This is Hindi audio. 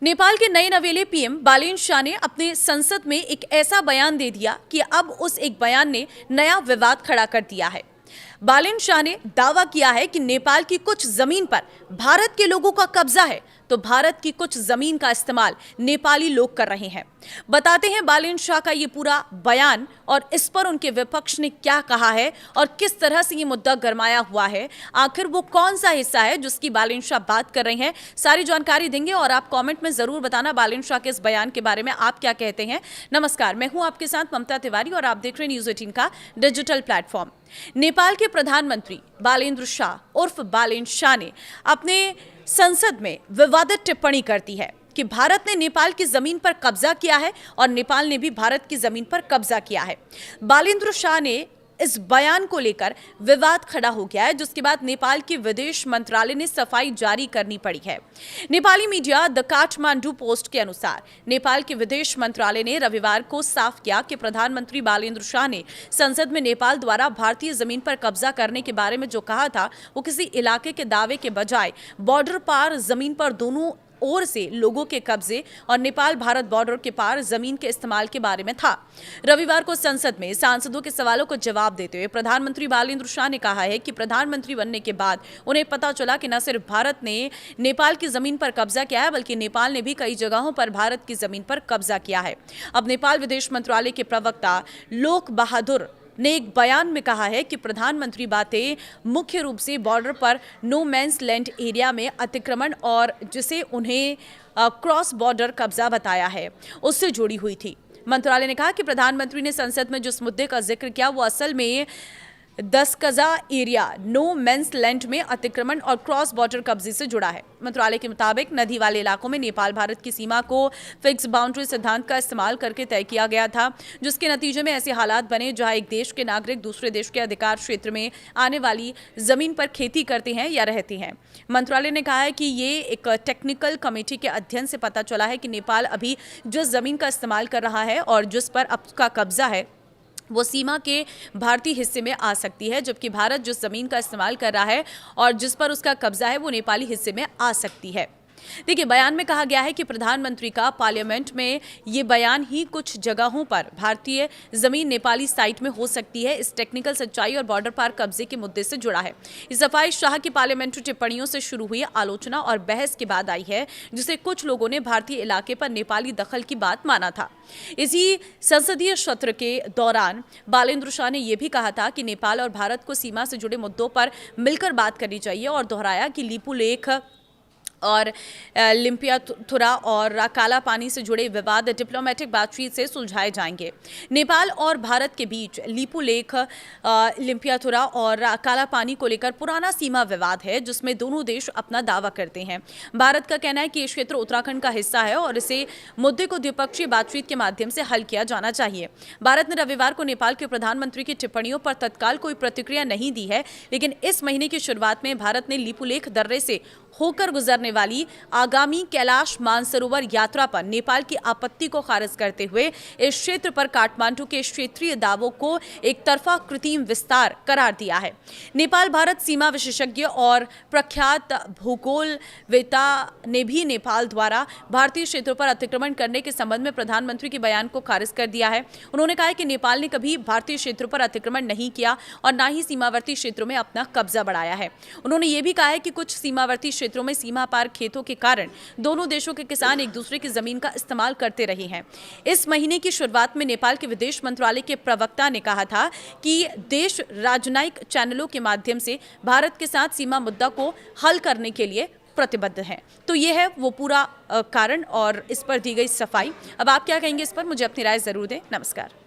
नेपाल के नए नवेले पीएम बालेन शाह ने अपने संसद में एक ऐसा बयान दे दिया कि अब उस एक बयान ने नया विवाद खड़ा कर दिया है। बालेन शाह ने दावा किया है कि नेपाल की कुछ जमीन पर भारत के लोगों का कब्जा है, तो भारत की कुछ जमीन का इस्तेमाल नेपाली लोग कर रहे हैं। बताते हैं बालेन शाह का ये पूरा बयान और इस पर उनके विपक्ष ने क्या कहा है और किस तरह से ये मुद्दा गरमाया हुआ है। आखिर वो कौन सा हिस्सा है जिसकी बालेन शाह बात कर रहे हैं, सारी जानकारी देंगे और आप कमेंट में जरूर बताना बालेन शाह के इस बयान के बारे में आप क्या कहते हैं। नमस्कार, मैं हूं आपके साथ ममता तिवारी और आप देख रहे हैं न्यूज़ 18 का डिजिटल प्लेटफॉर्म। नेपाल के प्रधानमंत्री बालेन्द्र शाह उर्फ बालेन शाह ने अपने संसद में विवादित टिप्पणी कर दी है कि भारत ने नेपाल की जमीन पर कब्जा किया है और नेपाल ने भी भारत की जमीन पर कब्जा किया है। बालेन्द्र शाह ने इस बयान को लेकर विवाद खड़ा हो गया है, जिसके बाद नेपाल के विदेश मंत्रालय ने सफाई जारी करनी पड़ी है। Nepali media the Kathmandu post के अनुसार नेपाल के विदेश मंत्रालय ने रविवार को साफ किया कि प्रधानमंत्री बालेन्द्र शाह ने संसद में नेपाल द्वारा भारतीय जमीन पर कब्जा करने के बारे में जो कहा था वो किसी इलाके के दावे के बजाय बॉर्डर पार जमीन पर दोनों ओर से लोगों के कब्जे और नेपाल भारत बॉर्डर के पार जमीन के इस्तेमाल के बारे में था। रविवार को संसद में सांसदों के सवालों को जवाब देते हुए प्रधानमंत्री बालेन्द्र शाह ने कहा है कि प्रधानमंत्री बनने के बाद उन्हें पता चला कि न सिर्फ भारत ने नेपाल की जमीन पर कब्जा किया है, बल्कि नेपाल ने भी कई जगहों पर भारत की जमीन पर कब्जा किया है। अब नेपाल विदेश मंत्रालय के प्रवक्ता लोक बहादुर ने एक बयान में कहा है कि प्रधानमंत्री बातें मुख्य रूप से बॉर्डर पर नो मैंस लैंड एरिया में अतिक्रमण और जिसे उन्हें क्रॉस बॉर्डर कब्जा बताया है उससे जुड़ी हुई थी। मंत्रालय ने कहा कि प्रधानमंत्री ने संसद में जिस मुद्दे का जिक्र किया वो असल में 10 गजा एरिया नो मेंस लैंड में अतिक्रमण और क्रॉस बॉर्डर कब्जे से जुड़ा है। मंत्रालय के मुताबिक नदी वाले इलाकों में नेपाल भारत की सीमा को फिक्स बाउंड्री सिद्धांत का इस्तेमाल करके तय किया गया था, जिसके नतीजे में ऐसे हालात बने जहां एक देश के नागरिक दूसरे देश के अधिकार क्षेत्र में आने वाली जमीन पर खेती करते हैं या रहते हैं। मंत्रालय ने कहा है कि ये एक टेक्निकल कमेटी के अध्ययन से पता चला है कि नेपाल अभी जिस जमीन का इस्तेमाल कर रहा है और जिस पर अब का कब्जा है वो सीमा के भारतीय हिस्से में आ सकती है, जबकि भारत जिस जमीन का इस्तेमाल कर रहा है और जिस पर उसका कब्जा है वो नेपाली हिस्से में आ सकती है। देखिए, बयान में कहा गया है कि प्रधानमंत्री का पार्लियामेंट में ये बयान ही कुछ जगहों पर भारतीय जमीन नेपाली साइट में हो सकती है इस टेक्निकल सच्चाई और बॉर्डर पार कब्जे के मुद्दे से जुड़ा है। इस सफाई शाह की पार्लियामेंट्री टिप्पणियों से शुरू हुई आलोचना और बहस के बाद आई है, जिसे कुछ लोगों ने भारतीय इलाके पर नेपाली दखल की बात माना था। इसी संसदीय सत्र के दौरान बालेन्द्र शाह ने यह भी कहा था कि नेपाल और भारत को सीमा से जुड़े मुद्दों पर मिलकर बात करनी चाहिए और दोहराया कि लिपुलेख और लिम्पियाथुरा और काला पानी से जुड़े विवाद डिप्लोमेटिक बातचीत से सुलझाए जाएंगे। नेपाल और भारत के बीच लिपुलेख, लिम्पियाथुरा और काला पानी को लेकर पुराना सीमा विवाद है, जिसमें दोनों देश अपना दावा करते हैं। भारत का कहना है कि ये क्षेत्र उत्तराखंड का हिस्सा है और इसे मुद्दे को द्विपक्षीय बातचीत के माध्यम से हल किया जाना चाहिए। भारत ने रविवार को नेपाल के प्रधानमंत्री की टिप्पणियों पर तत्काल कोई प्रतिक्रिया नहीं दी है, लेकिन इस महीने की शुरुआत में भारत ने लिपुलेख दर्रे से होकर गुजरने वाली आगामी कैलाश मानसरोवर यात्रा पर नेपाल की आपत्ति को खारिज करते हुए इस क्षेत्र पर काठमांडू के क्षेत्रीय दावों को एक तरफा कृत्रिम विस्तार करार दिया है। नेपाल भारत सीमा विशेषज्ञ और प्रख्यात भूगोलवेत्ता ने भी नेपाल द्वारा भारतीय क्षेत्रों पर अतिक्रमण करने के संबंध में प्रधानमंत्री के बयान को खारिज कर दिया है। उन्होंने कहा कि नेपाल ने कभी भारतीय क्षेत्रों पर अतिक्रमण नहीं किया और न ही सीमावर्ती क्षेत्रों में अपना कब्जा बढ़ाया है। उन्होंने ये भी कहा है कि कुछ सीमावर्ती क्षेत्रों में सीमा पार खेतों के कारण दोनों देशों के किसान एक दूसरे की जमीन का इस्तेमाल करते रहे हैं। इस महीने की शुरुआत में नेपाल के विदेश मंत्रालय के प्रवक्ता ने कहा था कि देश राजनयिक चैनलों के माध्यम से भारत के साथ सीमा मुद्दा को हल करने के लिए प्रतिबद्ध है। तो ये है वो पूरा कारण और इस पर दी गई सफाई। अब आप क्या कहेंगे इस पर, मुझे अपनी राय जरूर दें। नमस्कार।